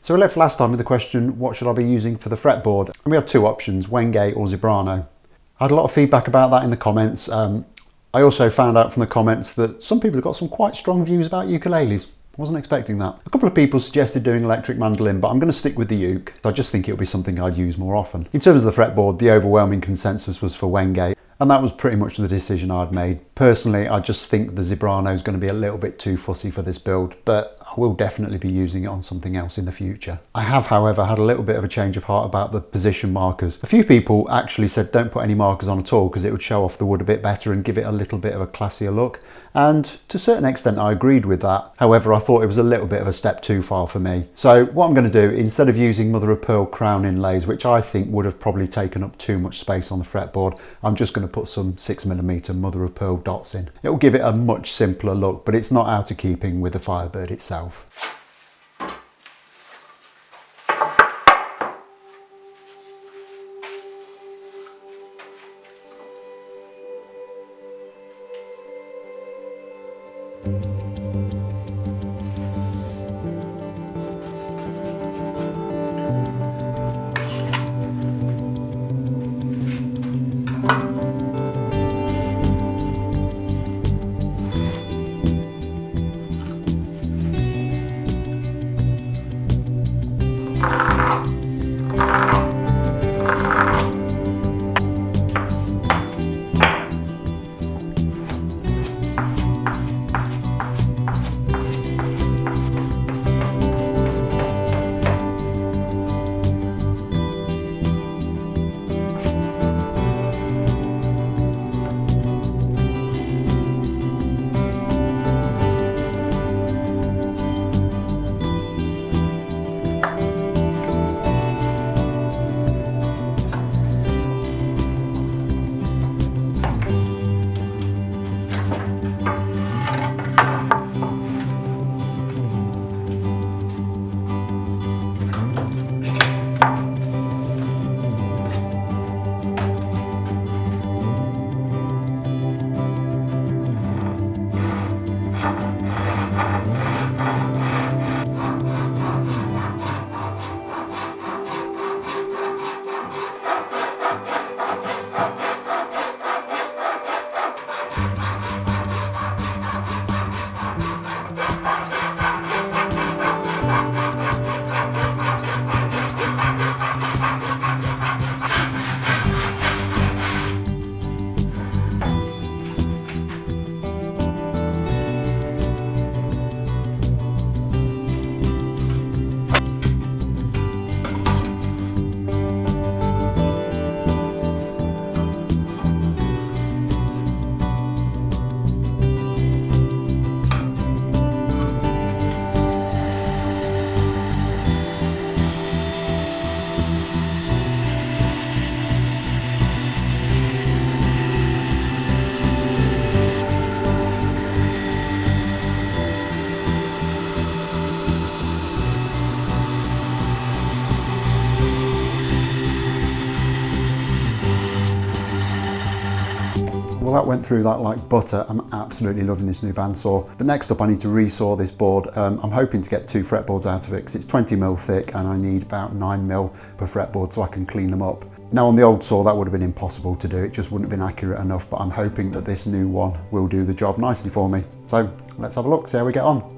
So we left last time with the question, what should I be using for the fretboard? And we had two options, Wenge or Zebrano. I had a lot of feedback about that in the comments. I also found out from the comments that some people have got some quite strong views about ukuleles. I wasn't expecting that. A couple of people suggested doing electric mandolin, but I'm going to stick with the uke. I just think it'll be something I'd use more often. In terms of the fretboard, the overwhelming consensus was for Wenge, and that was pretty much the decision I'd made. Personally, I just think the Zebrano is going to be a little bit too fussy for this build, but I will definitely be using it on something else in the future. I have, however, had a little bit of a change of heart about the position markers. A few people actually said don't put any markers on at all because it would show off the wood a bit better and give it a little bit of a classier look. And to a certain extent I agreed with that. However, I thought it was a little bit of a step too far for me. So what I'm going to do, instead of using mother of pearl crown inlays, which I think would have probably taken up too much space on the fretboard, I'm just going to put some 6mm mother of pearl dots in. It will give it a much simpler look, but it's not out of keeping with the Firebird itself. Well, that went through that like butter. I'm absolutely loving this new bandsaw. But next up I need to resaw this board. I'm hoping to get 2 fretboards out of it because it's 20mm thick and I need about 9mm per fretboard so I can clean them up. Now on the old saw that would have been impossible to do, it just wouldn't have been accurate enough, but I'm hoping that this new one will do the job nicely for me. So let's have a look, see how we get on.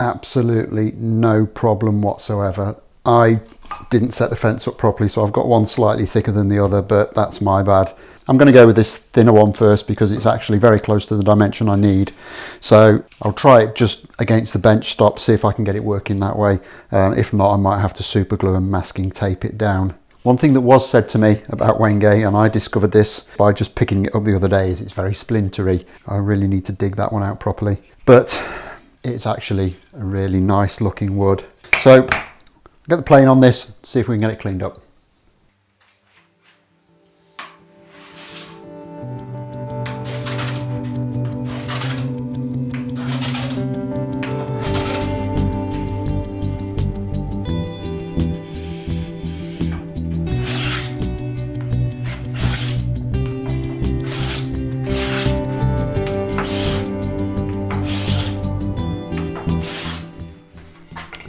Absolutely no problem whatsoever. I didn't set the fence up properly, so I've got one slightly thicker than the other, but that's my bad. I'm going to go with this thinner one first because it's actually very close to the dimension I need. So I'll try it just against the bench stop, see if I can get it working that way. If not, I might have to super glue and masking tape it down. One thing that was said to me about Wenge, and I discovered this by just picking it up the other day, is it's very splintery. I really need to dig that one out properly. But it's actually a really nice looking wood. So get the plane on this, see if we can get it cleaned up.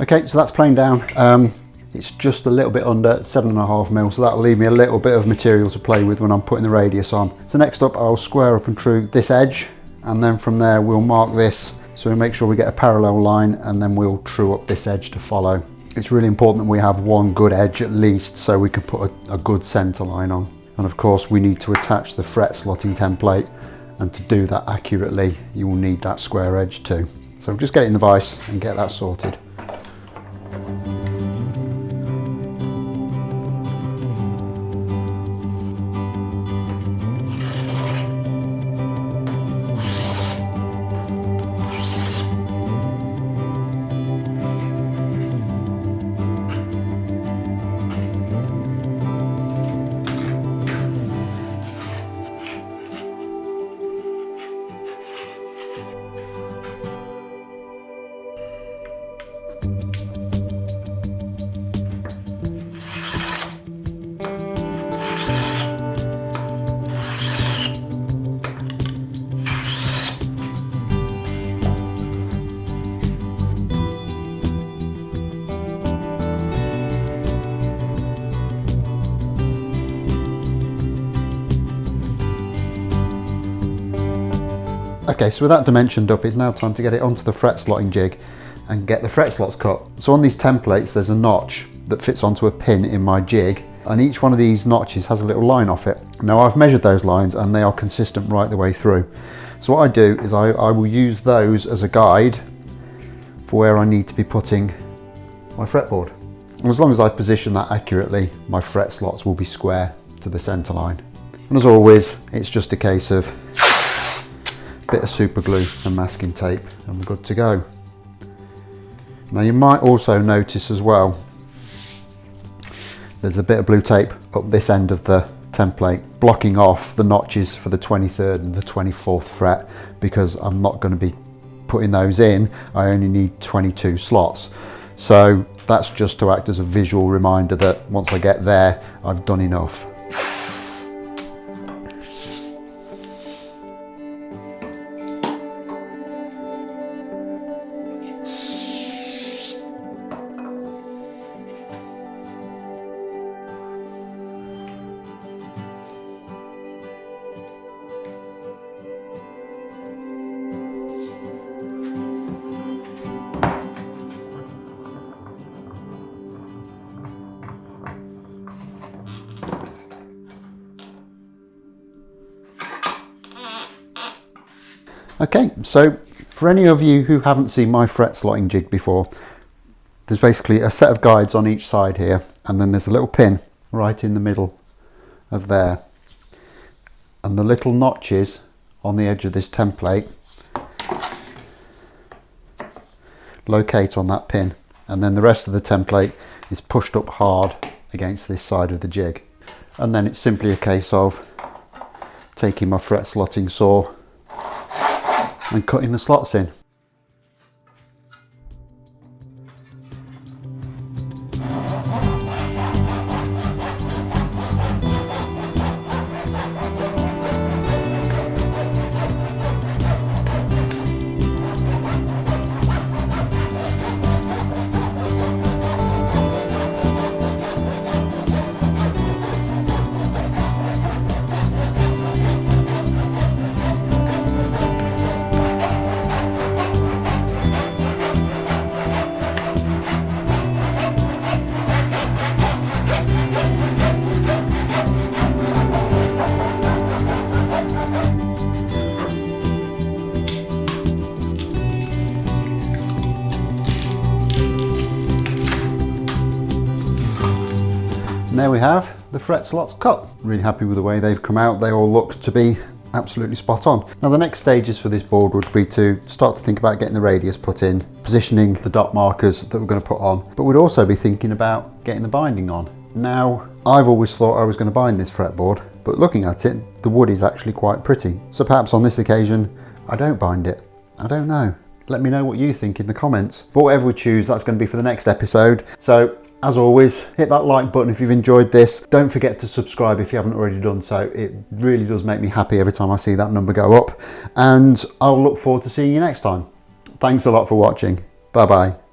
Okay, so that's planed down. It's just a little bit under 7.5 mil, so that'll leave me a little bit of material to play with when I'm putting the radius on. So next up, I'll square up and true this edge, and then from there we'll mark this, so we make sure we get a parallel line, and then we'll true up this edge to follow. It's really important that we have one good edge at least, so we can put a good center line on. And of course, we need to attach the fret slotting template, and to do that accurately, you will need that square edge too. So just get it in the vise and get that sorted. Okay, so with that dimensioned up, it's now time to get it onto the fret slotting jig and get the fret slots cut. So on these templates, there's a notch that fits onto a pin in my jig, and each one of these notches has a little line off it. Now I've measured those lines and they are consistent right the way through. So what I do is I will use those as a guide for where I need to be putting my fretboard. And as long as I position that accurately, my fret slots will be square to the center line. And as always, it's just a case of bit of super glue and masking tape and we're good to go. Now you might also notice as well there's a bit of blue tape up this end of the template blocking off the notches for the 23rd and the 24th fret, because I'm not going to be putting those in. I only need 22 slots, so that's just to act as a visual reminder that once I get there I've done enough. Okay, so for any of you who haven't seen my fret slotting jig before, there's basically a set of guides on each side here, and then there's a little pin right in the middle of there. And the little notches on the edge of this template locate on that pin, and then the rest of the template is pushed up hard against this side of the jig. And then it's simply a case of taking my fret slotting saw and cutting the slots in. And there we have the fret slots cut. Really happy with the way they've come out. They all look to be absolutely spot on. Now the next stages for this board would be to start to think about getting the radius put in, positioning the dot markers that we're going to put on, but we'd also be thinking about getting the binding on. Now I've always thought I was going to bind this fretboard, but looking at it, the wood is actually quite pretty. So perhaps on this occasion, I don't bind it. I don't know. Let me know what you think in the comments. But whatever we choose, that's going to be for the next episode. So as always, hit that like button if you've enjoyed this. Don't forget to subscribe if you haven't already done so. It really does make me happy every time I see that number go up. And I'll look forward to seeing you next time. Thanks a lot for watching. Bye bye.